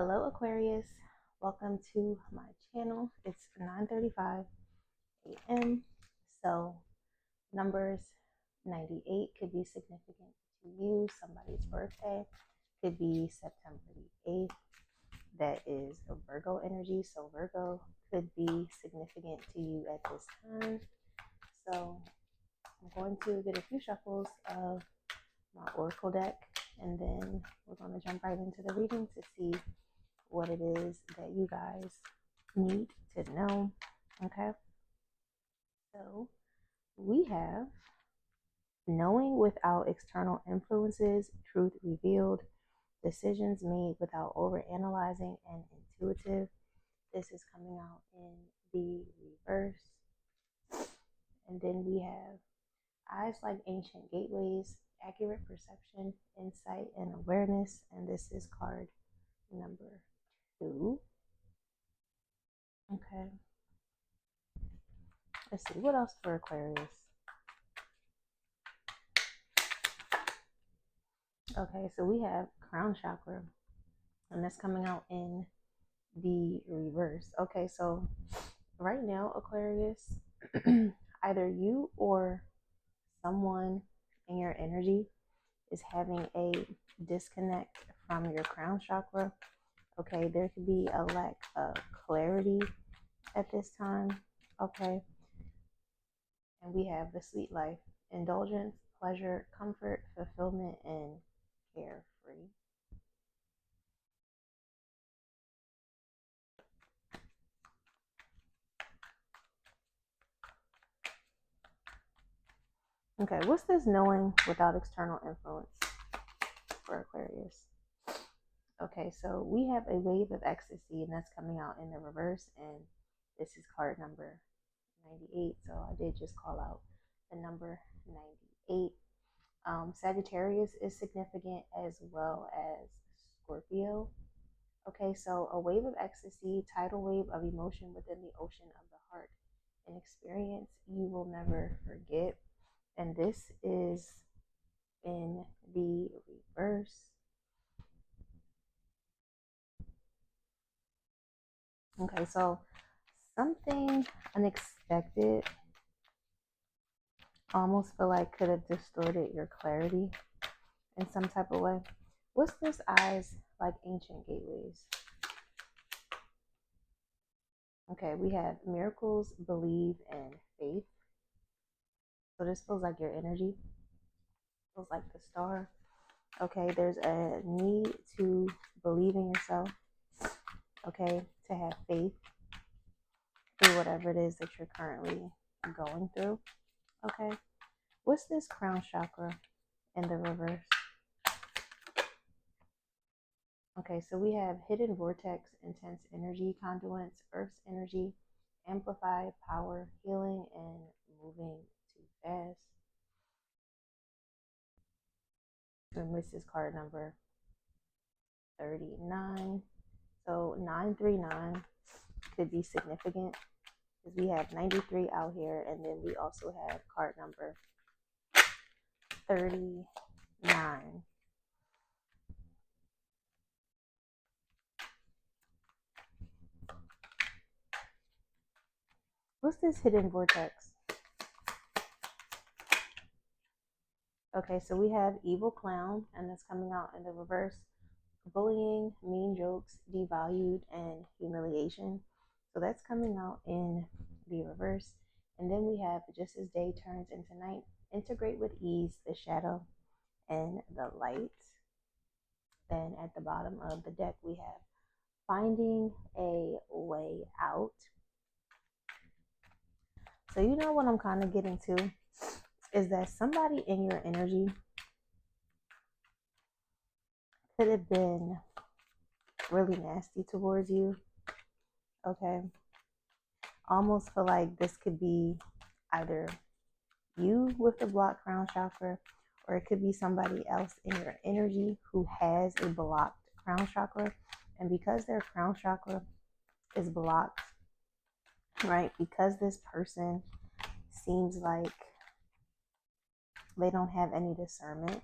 Hello Aquarius, welcome to my channel. It's 9:35 a.m. So numbers 98 could be significant to you. Somebody's birthday could be September the 8th. That is a Virgo energy. So Virgo could be significant to you at this time. So I'm going to get a few shuffles of my oracle deck, and then we're going to jump right into the reading to see what it is that you guys need to know. Okay, so we have knowing without external influences, truth revealed, decisions made without overanalyzing, and intuitive. This is coming out in the reverse. And then we have eyes like ancient gateways, accurate perception, insight, and awareness. And this is card number 2. Okay. Let's see, what else for Aquarius? Okay, so we have crown chakra, and that's coming out in the reverse. Okay, so right now, Aquarius, either you or someone in your energy is having a disconnect from your crown chakra. Okay, there could be a lack of clarity at this time. Okay, and we have the sweet life, indulgence, pleasure, comfort, fulfillment, and carefree. Okay, what's this knowing without external influence for Aquarius? Okay, so we have a wave of ecstasy, and that's coming out in the reverse, and this is card number 98. So I did just call out the number 98. Sagittarius is significant as well as Scorpio. Okay, so a wave of ecstasy, tidal wave of emotion within the ocean of the heart, an experience you will never forget. And this is in the reverse. Okay, so something unexpected, almost feel like could have distorted your clarity in some type of way. What's this eyes like ancient gateways? Okay, we have miracles, believe, and faith. So this feels like your energy. Feels like the star. Okay, there's a need to believe in yourself. Okay, to have faith through whatever it is that you're currently going through. Okay, what's this crown chakra in the reverse? Okay, so we have hidden vortex, intense energy, conduits, earth's energy, amplified power, healing, and moving too fast. And this is card number 39. So 939 could be significant because we have 93 out here, and then we also have card number 39. What's this hidden vortex? Okay, so we have evil clown, and that's coming out in the reverse. Bullying, mean jokes, devalued, and humiliation. So that's coming out in the reverse. And then we have just as day turns into night, integrate with ease the shadow and the light. Then at the bottom of the deck, we have finding a way out. So you know what I'm kind of getting to is that somebody in your energy could have been really nasty towards you. Okay, almost feel like this could be either you with the blocked crown chakra, or it could be somebody else in your energy who has a blocked crown chakra. And because their crown chakra is blocked, right, because this person seems like they don't have any discernment,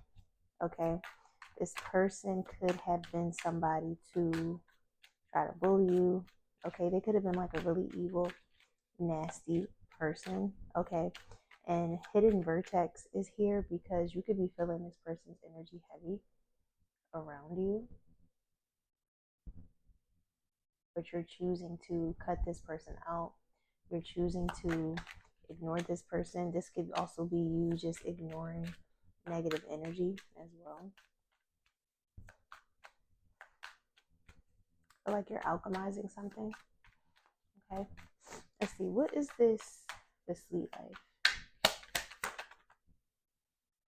okay, this person could have been somebody to try to bully you. Okay, they could have been like a really evil, nasty person. Okay, and hidden vertex is here because you could be feeling this person's energy heavy around you, but you're choosing to cut this person out. You're choosing to ignore this person. This could also be you just ignoring negative energy as well. I feel like you're alchemizing something. Okay, let's see. What is this? The sweet life.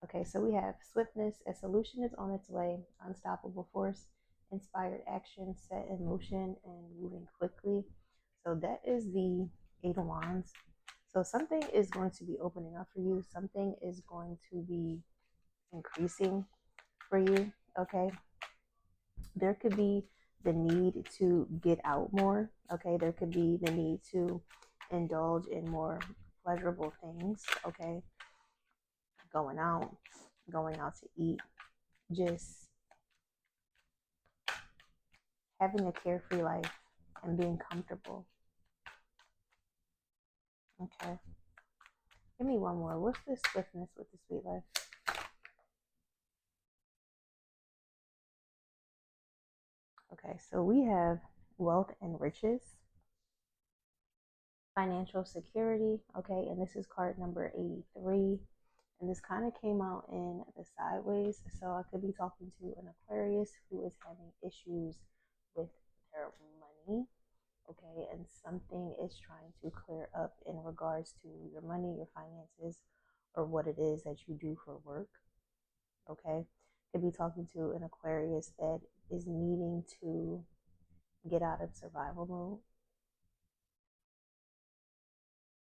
Okay, so we have swiftness. A solution is on its way. Unstoppable force. Inspired action set in motion and moving quickly. So that is the Eight of Wands. So something is going to be opening up for you. Something is going to be increasing for you. Okay, there could be the need to get out more. Okay, there could be the need to indulge in more pleasurable things. Okay, going out, to eat, just having a carefree life and being comfortable. Okay, give me one more. What's the swiftness with the sweet life? Okay, so we have wealth and riches, financial security. Okay, and this is card number 83. And this kind of came out in the sideways. So I could be talking to an Aquarius who is having issues with their money. Okay, and something is trying to clear up in regards to your money, your finances, or what it is that you do for work. Okay, could be talking to an Aquarius that is needing to get out of survival mode.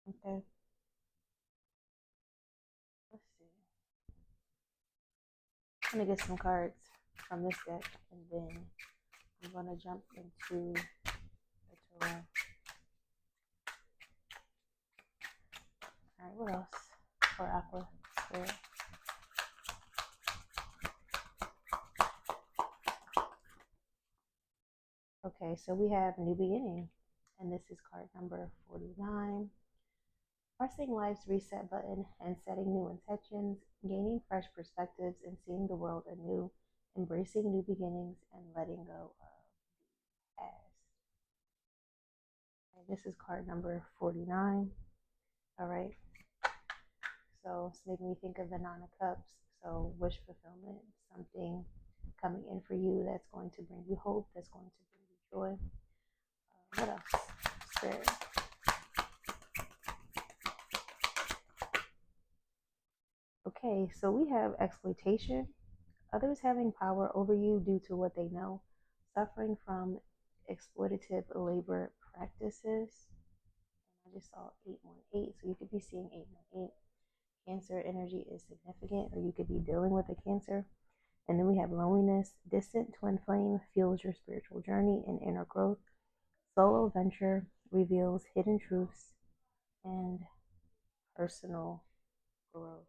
Okay, let's see. I'm gonna get some cards from this deck, and then I'm gonna jump into the tarot. All right, what else for Aqua Spirit? Okay, so we have New Beginning, and this is card number 49. Pressing life's reset button and setting new intentions, gaining fresh perspectives and seeing the world anew, embracing new beginnings and letting go of the past. Okay, this is card number 49. All right, so it's making me think of the Nine of Cups. So wish fulfillment, something coming in for you that's going to bring you hope, that's going to bring you joy. What else? Spirit. Okay, so we have exploitation, others having power over you due to what they know, suffering from exploitative labor practices. And I just saw 818, so you could be seeing 818. Cancer energy is significant, or you could be dealing with a cancer. And then we have loneliness, distant twin flame fuels your spiritual journey and inner growth. Solo venture reveals hidden truths and personal growth.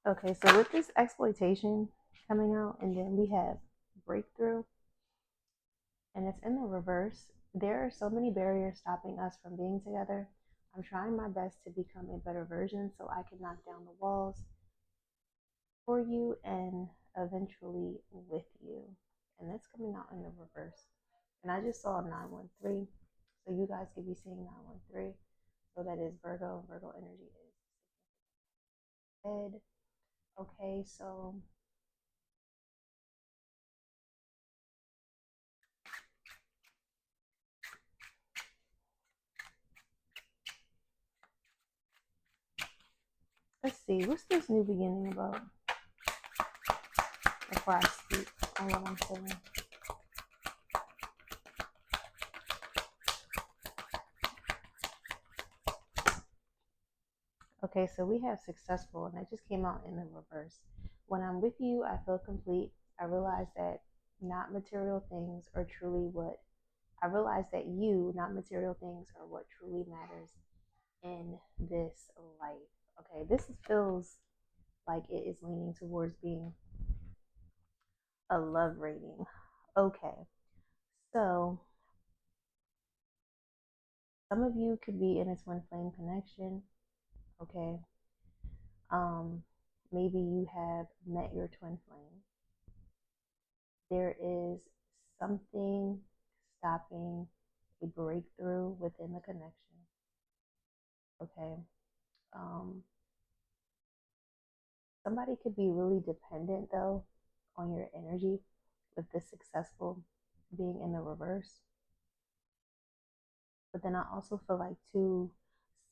Okay, so with this exploitation coming out, and then we have breakthrough, and it's in the reverse. There are so many barriers stopping us from being together. I'm trying my best to become a better version so I can knock down the walls for you and eventually with you. And that's coming out in the reverse. And I just saw 913. So you guys could be seeing 913. So that is Virgo. Virgo energy is head. Okay, so let's see. What's this new beginning about? Before I speak on what I'm saying. Okay, so we have successful, and that just came out in the reverse. When I'm with you, I feel complete. I realize that not material things are truly what I realized that you, not material things, are what truly matters in this life. Okay, this feels like it is leaning towards being a love reading. Okay, so some of you could be in a twin flame connection. Okay, um, maybe you have met your twin flame. There is something stopping a breakthrough within the connection. Okay, um, somebody could be really dependent though on your energy with the successful being in the reverse. But then I also feel like too,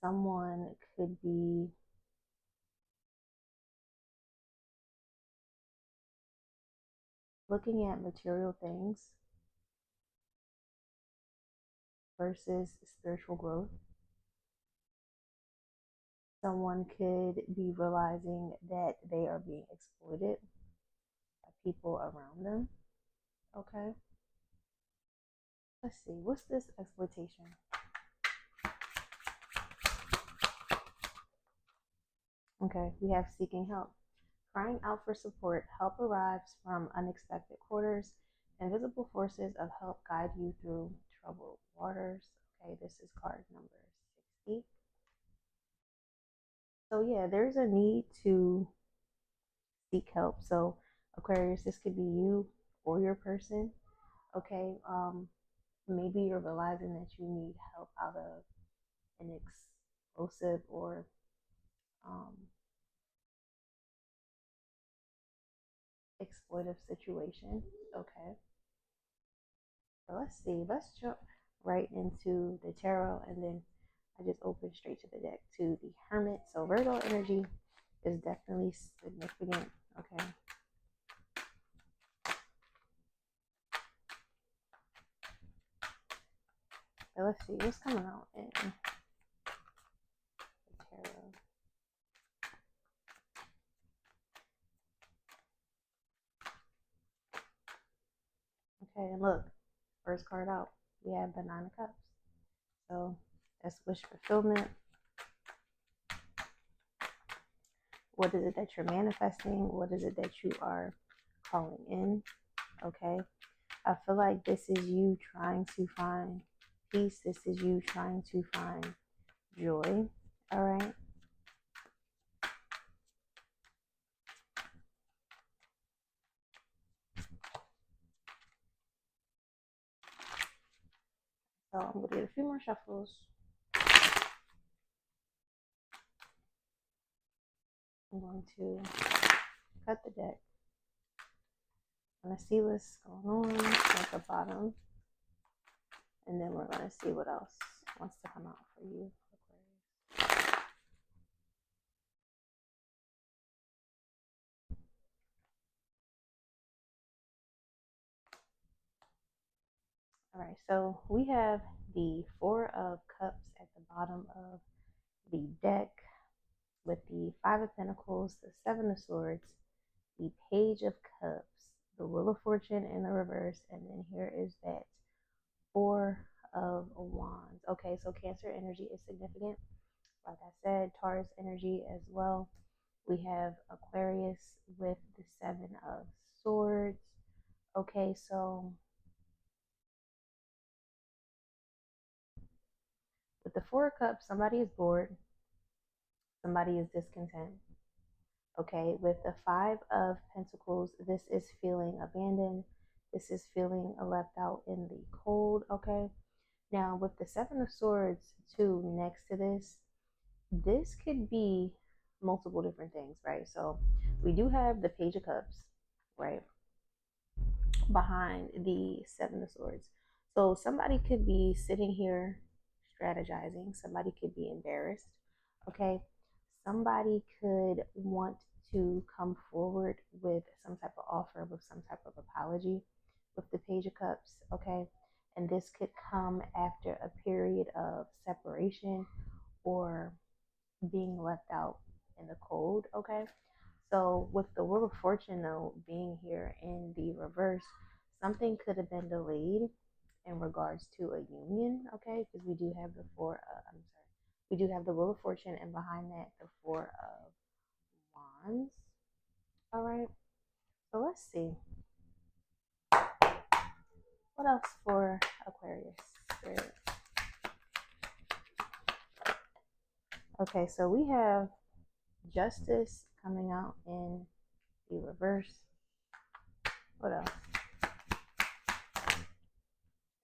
someone could be looking at material things versus spiritual growth. Someone could be realizing that they are being exploited by people around them. Okay. Let's see. What's this exploitation? Okay. We have seeking help. Crying out for support. Help arrives from unexpected quarters. Invisible forces of help guide you through troubled waters. Okay. This is card number 60. So, yeah, there's a need to seek help. So, Aquarius, this could be you or your person. Okay. Maybe you're realizing that you need help out of an explosive or um, exploitive situation. Okay. So let's see. Let's jump right into the tarot, and then I just opened straight to the deck to the Hermit. So Virgo energy is definitely significant. Okay. So let's see what's coming out in the tarot. Okay, and look, first card out, we have the Nine of Cups. So that's wish fulfillment. What is it that you're manifesting? What is it that you are calling in? Okay. I feel like this is you trying to find peace. This is you trying to find joy. All right. So I'm going to get a few more shuffles. I'm going to cut the deck. I'm going to see what's going on at the bottom. And then we're going to see what else wants to come out for you. All right, so we have the Four of Cups at the bottom of the deck with the Five of Pentacles, the Seven of Swords, the Page of Cups, the Wheel of Fortune in the reverse, and then here is that Four of Wands. Okay, so Cancer energy is significant. Like I said, Taurus energy as well. We have Aquarius with the Seven of Swords. Okay, so with the Four of Cups, somebody is bored, somebody is discontent. Okay, with the Five of Pentacles, this is feeling abandoned. This is feeling left out in the cold. Okay, now with the Seven of Swords, too, next to this, this could be multiple different things, right? So we do have the Page of Cups, right, behind the Seven of Swords. So somebody could be sitting here strategizing, somebody could be embarrassed. Okay, somebody could want to come forward with some type of offer, with some type of apology with the Page of Cups. Okay, and this could come after a period of separation or being left out in the cold. Okay, so with the Wheel of Fortune though being here in the reverse, something could have been delayed in regards to a union, okay? Because we do have the we do have the Wheel of Fortune, and behind that, the Four of Wands. All right, so let's see. What else for Aquarius Spirit? Okay, so we have Justice coming out in the reverse. What else?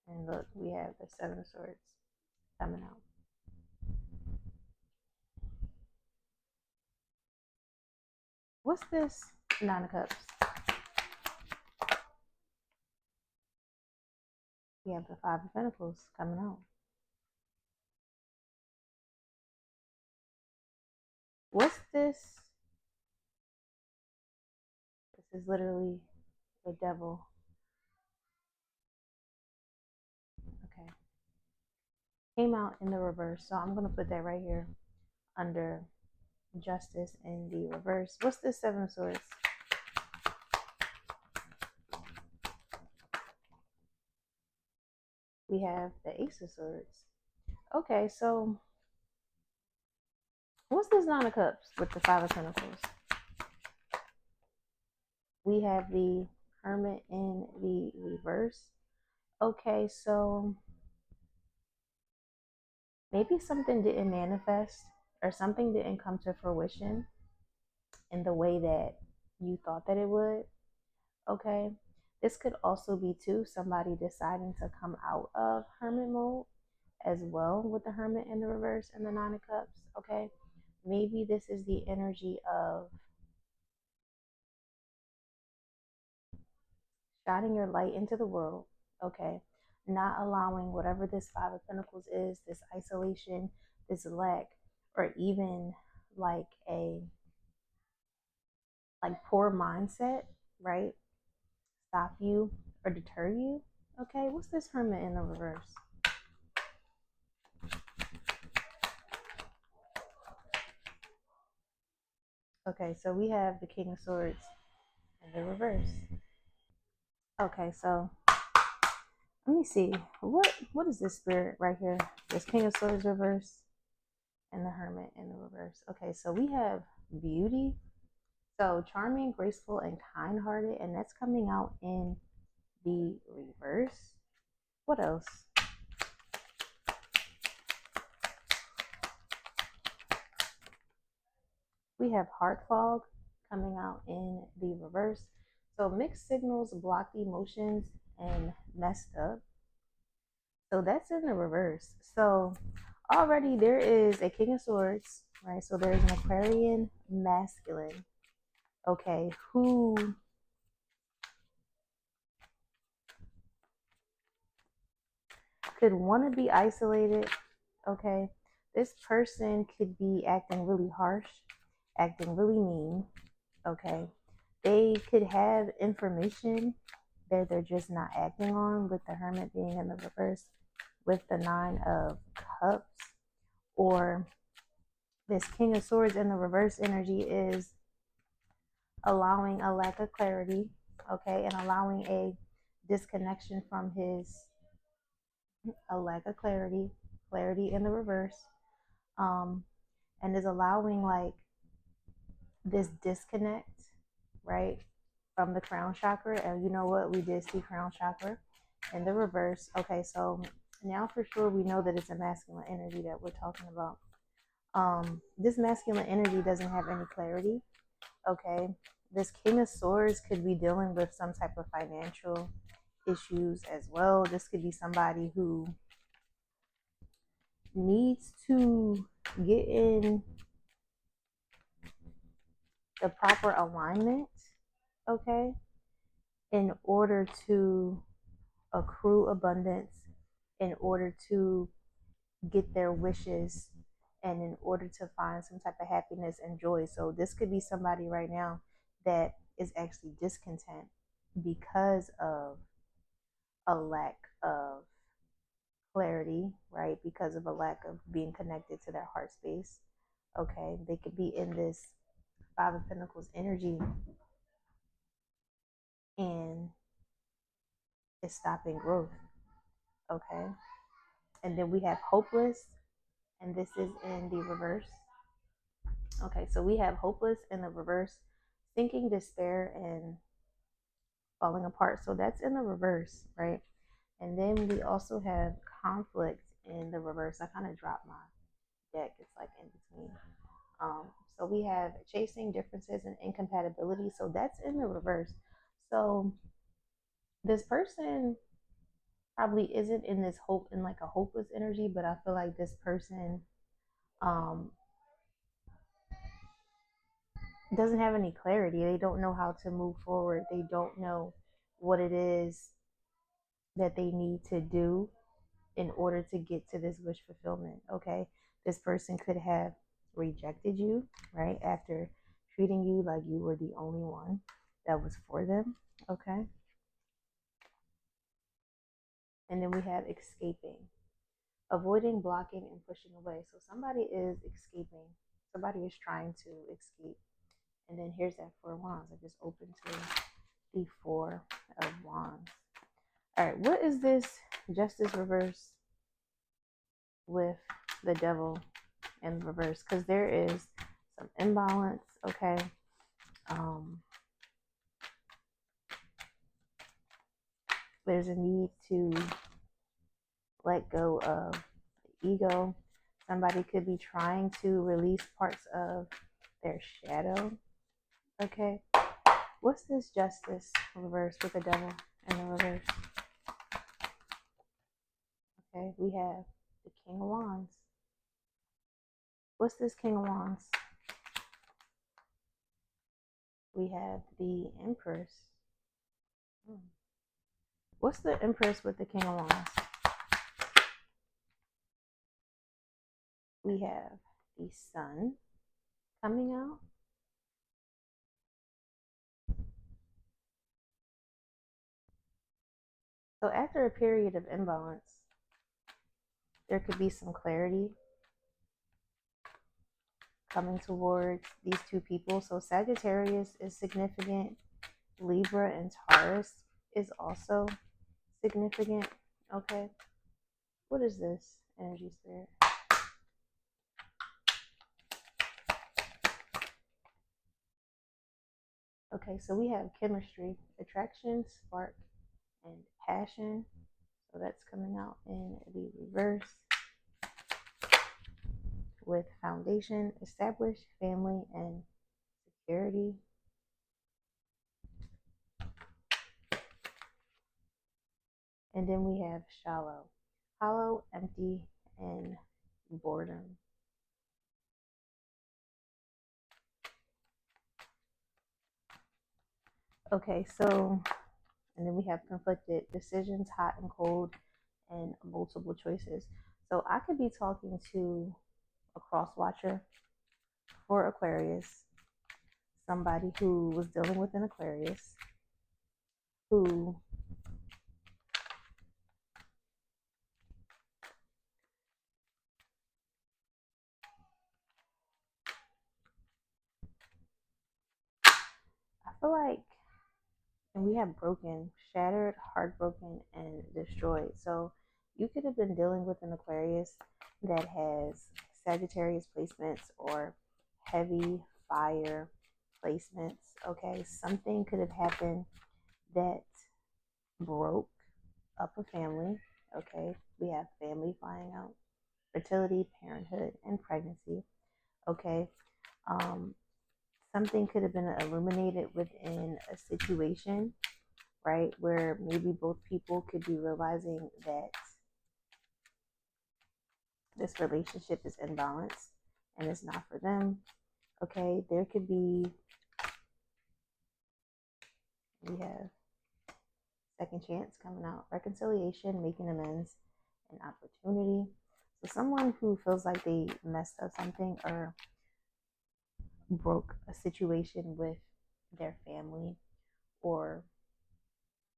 And look, we have the Seven of Swords coming out. What's this? Nine of Cups. We have the Five of Pentacles coming out. What's this? This is literally the Devil. Okay. Came out in the reverse. So I'm going to put that right here under Justice in the reverse. What's this Seven of Swords? We have the Ace of Swords. Okay, so what's this Nine of Cups with the Five of Pentacles? We have the Hermit in the reverse. Okay, so maybe something didn't manifest or something didn't come to fruition in the way that you thought that it would. Okay, this could also be too somebody deciding to come out of hermit mode as well, with the Hermit in the reverse and the Nine of Cups. Okay, maybe this is the energy of shining your light into the world. Okay, not allowing whatever this Five of Pentacles is, this isolation, this lack, or even like a poor mindset, right? Stop you or deter you. Okay, what's this Hermit in the reverse? Okay, so we have the King of Swords in the reverse. Okay, so let me see. What is this spirit right here? This King of Swords reverse and the Hermit in the reverse. Okay, so we have beauty. So charming, graceful, and kind-hearted, and that's coming out in the reverse. What else? We have heart fog coming out in the reverse. So mixed signals, blocked emotions, and messed up. So that's in the reverse. So already there is a King of Swords, right? So there's an Aquarian masculine, okay, who could want to be isolated, okay? This person could be acting really harsh, acting really mean, okay? They could have information that they're just not acting on, with the Hermit being in the reverse, with the Nine of Cups, or this King of Swords in the reverse energy is allowing a lack of clarity, okay, and allowing a disconnection from a lack of clarity in the reverse, and is allowing like this disconnect, right, from the crown chakra. And you know what, we did see crown chakra in the reverse. Okay, so now for sure we know that it's a masculine energy that we're talking about. This masculine energy doesn't have any clarity. Okay, this King of Swords could be dealing with some type of financial issues as well. This could be somebody who needs to get in the proper alignment, okay, in order to accrue abundance, in order to get their wishes, and in order to find some type of happiness and joy. So this could be somebody right now that is actually discontent because of a lack of clarity, right? Because of a lack of being connected to their heart space. Okay, they could be in this Five of Pentacles energy, and it's stopping growth. Okay. And then we have hopeless, and this is in the reverse. Okay, so we have hopeless in the reverse, sinking, despair, and falling apart. So that's in the reverse, right? And then we also have conflict in the reverse. I kind of dropped my deck. It's like in between. Um, so we have chasing differences and incompatibility. So that's in the reverse. So this person probably isn't in this hope in like a hopeless energy, but I feel like this person um, doesn't have any clarity. They don't know how to move forward. They don't know what it is that they need to do in order to get to this wish fulfillment. Okay. This person could have rejected you, right? After treating you like you were the only one that was for them. Okay. And then we have escaping, avoiding, blocking, and pushing away. So somebody is escaping, somebody is trying to escape. And then here's that Four of Wands. I just opened to the Four of Wands. All right, what is this Justice reverse with the Devil in reverse? Because there is some imbalance, okay? There's a need to let go of the ego. Somebody could be trying to release parts of their shadow, okay? What's this Justice reverse with the Devil in the reverse? Okay, we have the King of Wands. What's this King of Wands? We have the Empress. What's the Empress with the King of Wands? We have the Sun coming out. So after a period of imbalance, there could be some clarity coming towards these two people. So Sagittarius is significant. Libra and Taurus is also significant. Okay. What is this energy spirit? Okay, so we have chemistry, attraction, spark, and passion. So that's coming out in the reverse with foundation, established, family, and security. And then we have shallow, hollow, empty, and boredom. Okay, so, and then we have conflicted decisions, hot and cold, and multiple choices. So I could be talking to a cross watcher for Aquarius, somebody who was dealing with an Aquarius, who I feel like, and we have broken, shattered, heartbroken, and destroyed. So you could have been dealing with an Aquarius that has Sagittarius placements or heavy fire placements. Okay, something could have happened that broke up a family. Okay, we have family flying out, fertility, parenthood, and pregnancy. Okay, something could have been illuminated within a situation, right, where maybe both people could be realizing that this relationship is imbalanced and it's not for them. Okay, there could be, we have second chance coming out, reconciliation, making amends, and opportunity. So someone who feels like they messed up something or broke a situation with their family or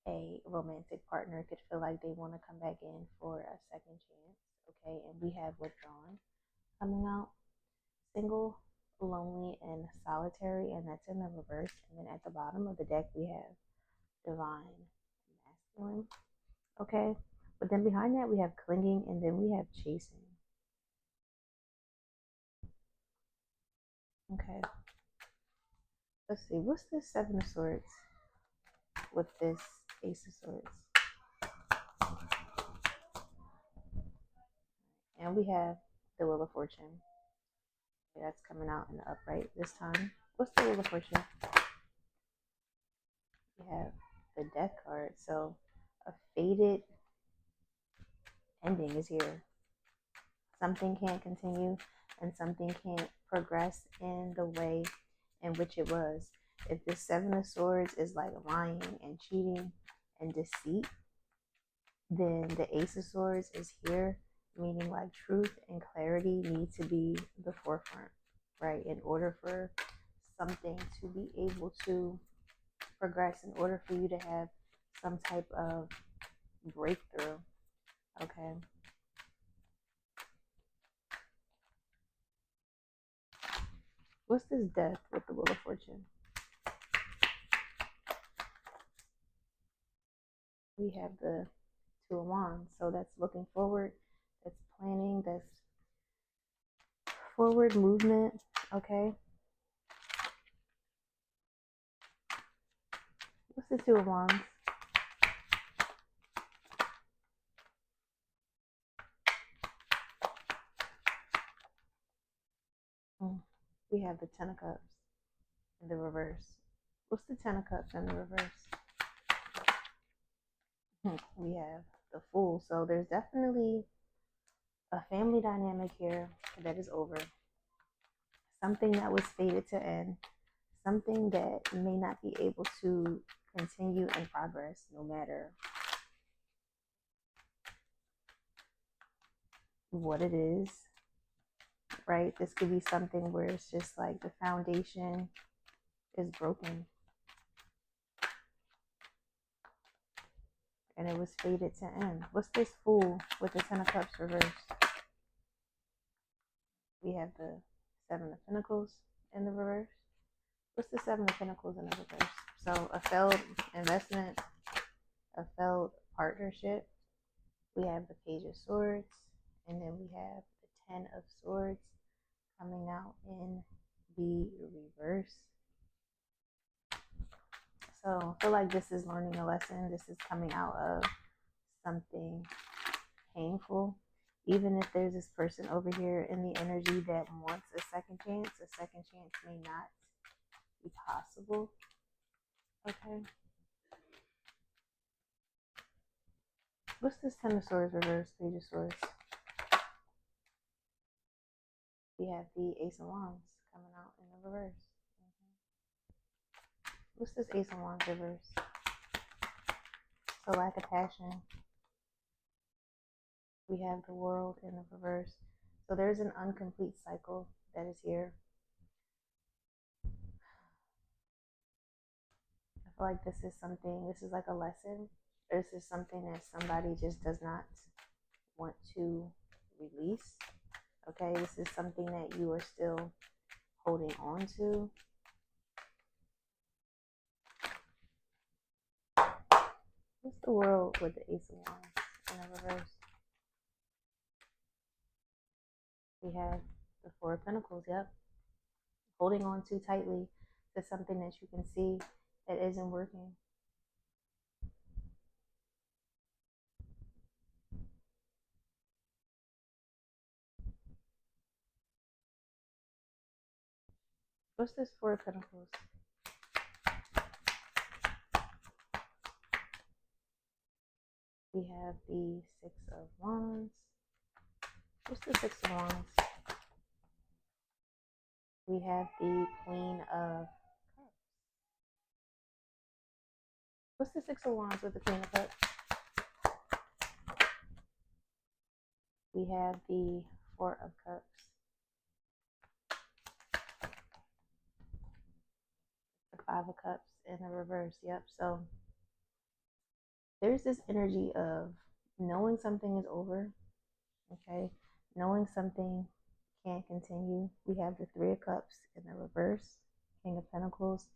a romantic partner could feel like they want to come back in for a second chance. Okay, and we have withdrawn coming out, single, lonely, and solitary, and that's in the reverse. And then at the bottom of the deck we have divine masculine. Okay, But then behind that, we have clinging, and then we have chasing. Okay. Let's see. What's this Seven of Swords with this Ace of Swords? And we have the Wheel of Fortune. Okay, that's coming out in the upright this time. What's the Wheel of Fortune? We have the Death card. So a faded ending is here. Something can't continue and something can't progress in the way in which it was. If the Seven of Swords is like lying and cheating and deceit, then the Ace of Swords is here, meaning like truth and clarity need to be the forefront, right? In order for something to be able to progress, in order for you to have some type of breakthrough, okay? What's this Death with the Wheel of Fortune? We have the Two of Wands. So that's looking forward, that's planning, that's forward movement, okay? What's the Two of Wands? We have the Ten of Cups in the reverse. What's the Ten of Cups in the reverse? We have the Fool. So there's definitely a family dynamic here that is over. Something that was fated to end. Something that may not be able to continue in progress no matter what it is, right? This could be something where it's just like the foundation is broken and it was fated to end. What's this Fool with the Ten of Cups reversed? We have the Seven of Pentacles in the reverse. What's the Seven of Pentacles in the reverse? So a failed investment, a failed partnership. We have the Page of Swords, and then we have the Ten of Swords coming out in the reverse. So I feel like this is learning a lesson. This is coming out of something painful. Even if there's this person over here in the energy that wants a second chance may not be possible. Okay. What's this Ten of Swords reverse, Page of Swords? We have the Ace of Wands coming out in the reverse. What's this Ace of Wands reverse? So lack of passion. We have the World in the reverse. So there's an incomplete cycle that is here. I feel like this is something, this is like a lesson. This is something that somebody just does not want to release. Okay, this is something that you are still holding on to. What's the World with the Ace of Wands in the reverse? We have the Four of Pentacles, yep. Holding on too tightly to something that you can see that isn't working. What's this Four of Pentacles? We have the Six of Wands. What's the Six of Wands? We have the Queen of Cups. What's the Six of Wands with the Queen of Cups? We have the Four of Cups. The Five of Cups in the reverse. Yep. So there's this energy of knowing something is over. Okay. Knowing something can't continue. We have the Three of Cups in the reverse. King of Pentacles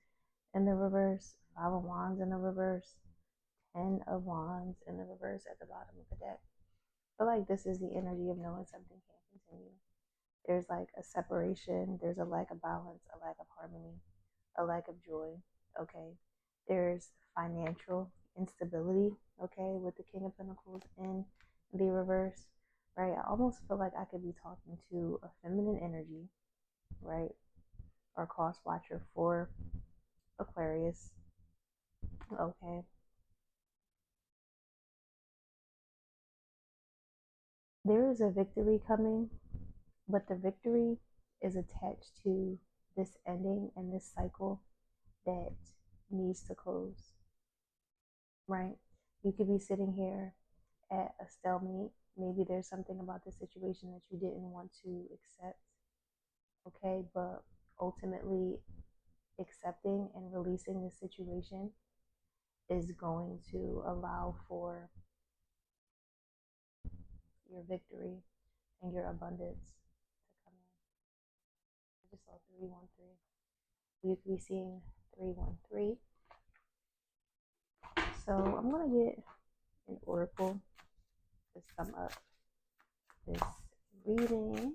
in the reverse. Five of Wands in the reverse. Ten of Wands in the reverse at the bottom of the deck. I feel like this is the energy of knowing something can't continue. There's like a separation, there's a lack of balance, a lack of harmony, a lack of joy. Okay. There's financial instability, okay, with the King of Pentacles in the reverse, right? I almost feel like I could be talking to a feminine energy, right? Or cross watcher for Aquarius, okay? There is a victory coming, but the victory is attached to this ending and this cycle that needs to close, right? You could be sitting here at a stalemate. Maybe there's something about the situation that you didn't want to accept, okay? But ultimately, accepting and releasing the situation is going to allow for your victory and your abundance to come in. I just saw 313. You could be seeing 313. So I'm going to get an oracle to sum up this reading.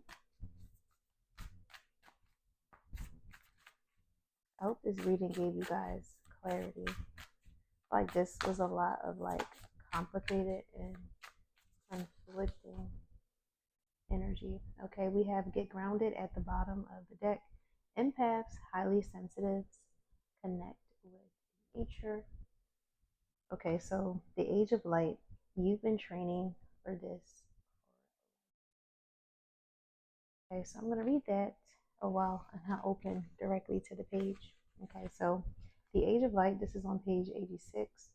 I hope this reading gave you guys clarity. Like this was a lot of like complicated and conflicting energy. Okay, we have get grounded at the bottom of the deck. Empaths, highly sensitives, connect with nature. Okay, so the age of light, you've been training for this. Okay, so I'm going to read that a while and not open directly to the page. Okay, so the age of light, this is on page 86.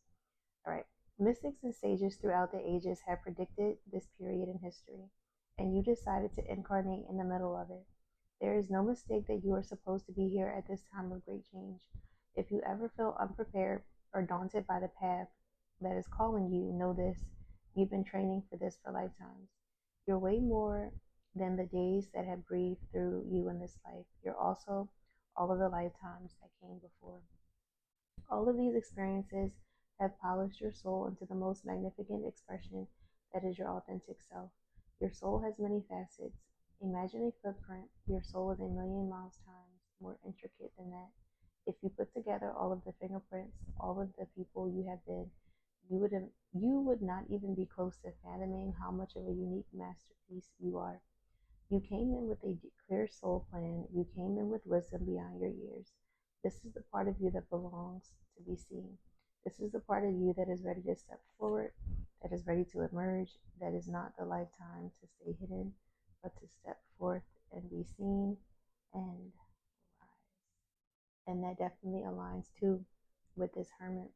All right. Mystics and sages throughout the ages have predicted this period in history, and you decided to incarnate in the middle of it. There is no mistake that you are supposed to be here at this time of great change. If you ever feel unprepared or daunted by the path that is calling you, know this. You've been training for this for lifetimes. You're way more than the days that have breathed through you in this life. You're also all of the lifetimes that came before. All of these experiences have polished your soul into the most magnificent expression that is your authentic self. Your soul has many facets. Imagine a footprint. Your soul is a million miles times more intricate than that. If you put together all of the fingerprints, all of the people you have been, you would not even be close to fathoming how much of a unique masterpiece you are. You came in with a clear soul plan. You came in with wisdom beyond your years. This is the part of you that belongs to be seen. This is the part of you that is ready to step forward, that is ready to emerge, that is not the lifetime to stay hidden, but to step forth and be seen and rise. And that definitely aligns too with this hermit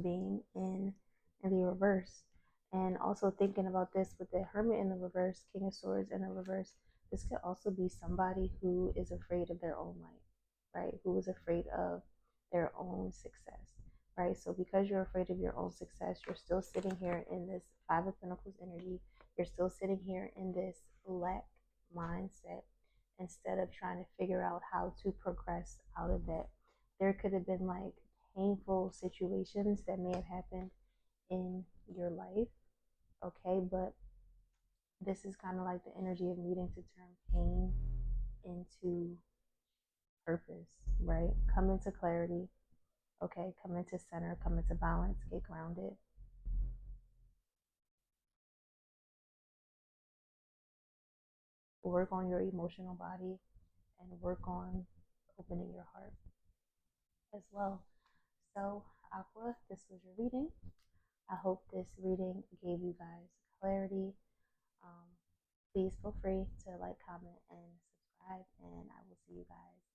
being in the reverse. And also thinking about this with the hermit in the reverse, King of Swords in the reverse, this could also be somebody who is afraid of their own light, right? Who is afraid of their own success, right? So because you're afraid of your own success, you're still sitting here in this Five of Pentacles energy. You're still sitting here in this lack mindset instead of trying to figure out how to progress out of that. There could have been like painful situations that may have happened in your life, okay? But this is kind of like the energy of needing to turn pain into purpose, right? Come into clarity, okay? Come into center, come into balance, get grounded. Work on your emotional body and work on opening your heart as well. So, Aqua, this was your reading. I hope this reading gave you guys clarity. Um, Please feel free to like, comment, and subscribe, and I will see you guys